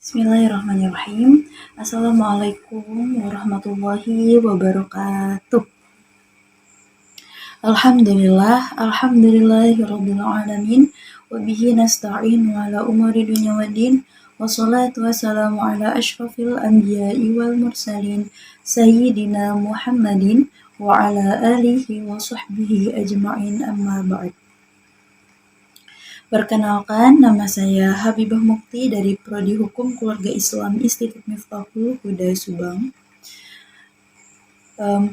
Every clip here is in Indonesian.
Bismillahirrahmanirrahim. Assalamualaikum warahmatullahi wabarakatuh. Alhamdulillahirabbil alamin wa bihi nasta'in ala umuri dunya waddin. Wassalatu wassalamu ala asyrafil anbiya'i wal mursalin sayyidina Muhammadin wa ala alihi wa sahbihi ajma'in, amma ba'd. Perkenalkan, nama saya Habibah Mukti dari Prodi Hukum Keluarga Islam Institut Miftahul Huda Subang.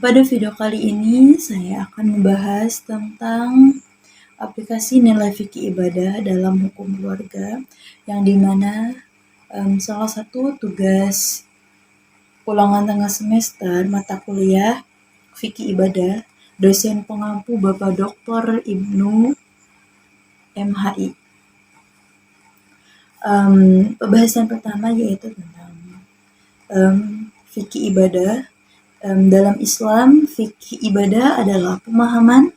Pada video kali ini saya akan membahas tentang aplikasi nilai fikih ibadah dalam hukum keluarga, yang dimana salah satu tugas ulangan tengah semester mata kuliah fikih ibadah dosen pengampu Bapak Dr. Ibnu MHI. Pembahasan pertama yaitu tentang fikih ibadah. Dalam Islam, fikih ibadah adalah pemahaman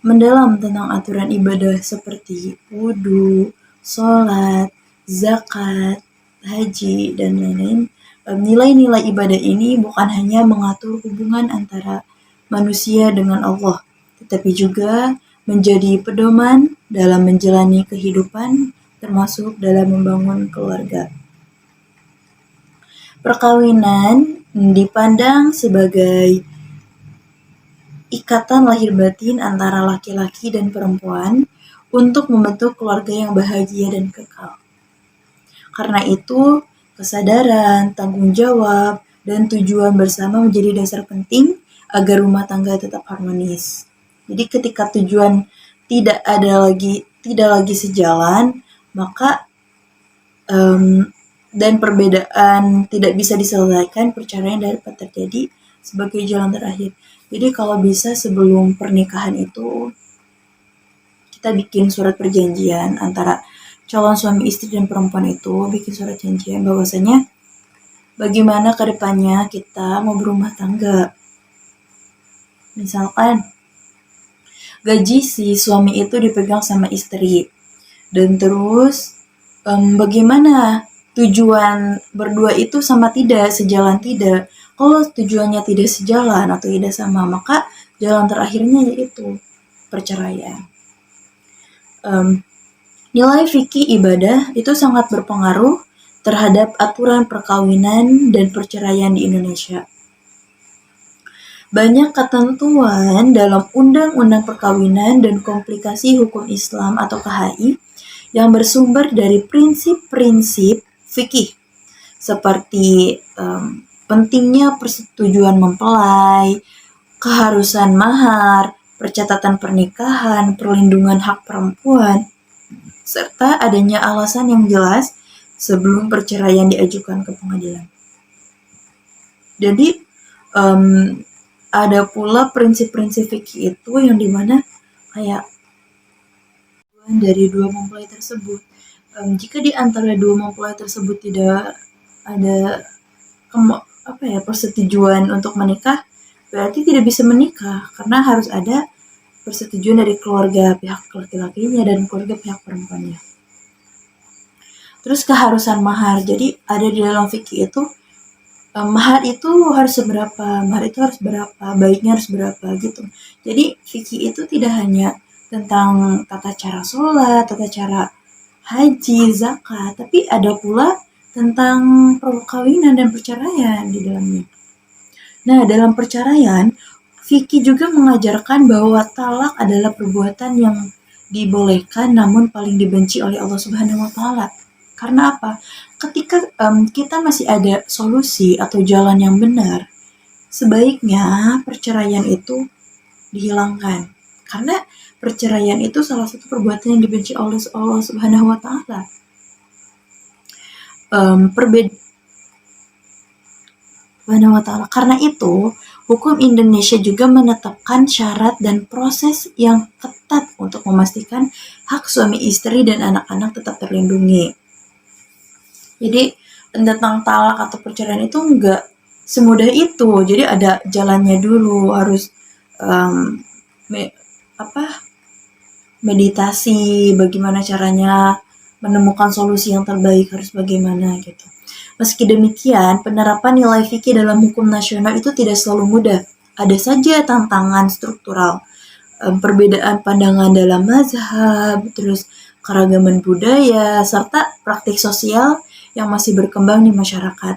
mendalam tentang aturan ibadah seperti wudu, sholat, zakat, haji, dan lain-lain. Nilai-nilai ibadah ini bukan hanya mengatur hubungan antara manusia dengan Allah, tetapi juga menjadi pedoman dalam menjalani kehidupan, termasuk dalam membangun keluarga. Perkawinan dipandang sebagai ikatan lahir batin antara laki-laki dan perempuan untuk membentuk keluarga yang bahagia dan kekal. Karena itu, kesadaran, tanggung jawab, dan tujuan bersama menjadi dasar penting agar rumah tangga tetap harmonis. Jadi ketika tujuan tidak lagi sejalan, maka dan perbedaan tidak bisa diselesaikan, perceraian dapat terjadi sebagai jalan terakhir. Jadi kalau bisa sebelum pernikahan itu kita bikin surat perjanjian antara calon suami istri dan perempuan itu, bikin surat janjian bahwasanya bagaimana ke depannya kita mau berumah tangga. Misalkan gaji si suami itu dipegang sama istri, dan terus bagaimana tujuan berdua itu sama tidak, sejalan tidak. Kalau tujuannya tidak sejalan atau tidak sama, maka jalan terakhirnya yaitu perceraian. Nilai fikih ibadah itu sangat berpengaruh terhadap aturan perkawinan dan perceraian di Indonesia. Banyak ketentuan dalam Undang-Undang Perkawinan dan Komplikasi Hukum Islam atau KHI yang bersumber dari prinsip-prinsip fikih seperti pentingnya persetujuan mempelai, keharusan mahar, percatatan pernikahan, perlindungan hak perempuan, serta adanya alasan yang jelas sebelum perceraian diajukan ke pengadilan. Jadi ada pula prinsip-prinsip fikih itu yang dimana kayak dari dua mempelai tersebut, jika di antara dua mempelai tersebut tidak ada persetujuan untuk menikah, berarti tidak bisa menikah karena harus ada persetujuan dari keluarga pihak laki-lakinya dan keluarga pihak perempuannya. Terus keharusan mahar, jadi ada di dalam fikih itu mahar itu harus seberapa, baiknya harus berapa gitu. Jadi fikih itu tidak hanya tentang tata cara sholat, tata cara haji, zakat, tapi ada pula tentang perkawinan dan perceraian di dalamnya. Nah, dalam perceraian, fikih juga mengajarkan bahwa talak adalah perbuatan yang dibolehkan namun paling dibenci oleh Allah Subhanahu wa Ta'ala. Karena apa? Ketika kita masih ada solusi atau jalan yang benar, sebaiknya perceraian itu dihilangkan. Karena perceraian itu salah satu perbuatan yang dibenci oleh Allah Subhanahu wa Ta'ala. Karena itu, hukum Indonesia juga menetapkan syarat dan proses yang ketat untuk memastikan hak suami istri dan anak-anak tetap terlindungi. Jadi tentang talak atau perceraian itu enggak semudah itu. Jadi ada jalannya dulu, harus meditasi, bagaimana caranya menemukan solusi yang terbaik, harus bagaimana gitu. Meski demikian, penerapan nilai fikih dalam hukum nasional itu tidak selalu mudah. Ada saja tantangan struktural, perbedaan pandangan dalam mazhab, terus keragaman budaya, serta praktik sosial yang masih berkembang di masyarakat.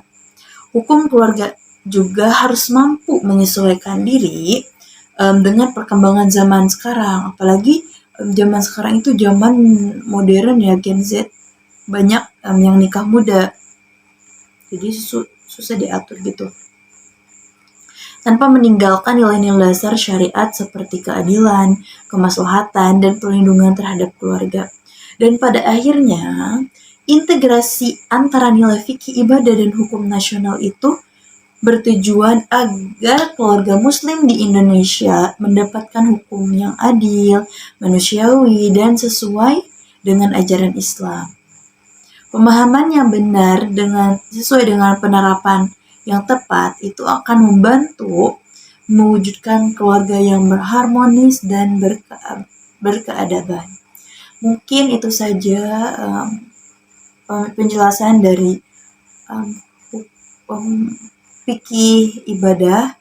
Hukum keluarga juga harus mampu menyesuaikan diri dengan perkembangan zaman sekarang. Apalagi zaman sekarang itu zaman modern ya, Gen Z, banyak yang nikah muda. Jadi susah diatur gitu. Tanpa meninggalkan nilai-nilai dasar syariat seperti keadilan, kemaslahatan, dan perlindungan terhadap keluarga. Dan pada akhirnya, integrasi antara nilai fikih ibadah dan hukum nasional itu bertujuan agar keluarga muslim di Indonesia mendapatkan hukum yang adil, manusiawi, dan sesuai dengan ajaran Islam. Pemahaman yang benar sesuai dengan penerapan yang tepat itu akan membantu mewujudkan keluarga yang berharmonis dan berkeadaban. Mungkin itu saja penjelasan dari fikih ibadah.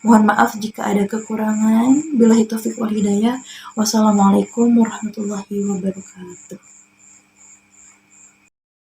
Mohon maaf jika ada kekurangan. Billahi taufiq wal hidayah. Wassalamualaikum warahmatullahi wabarakatuh.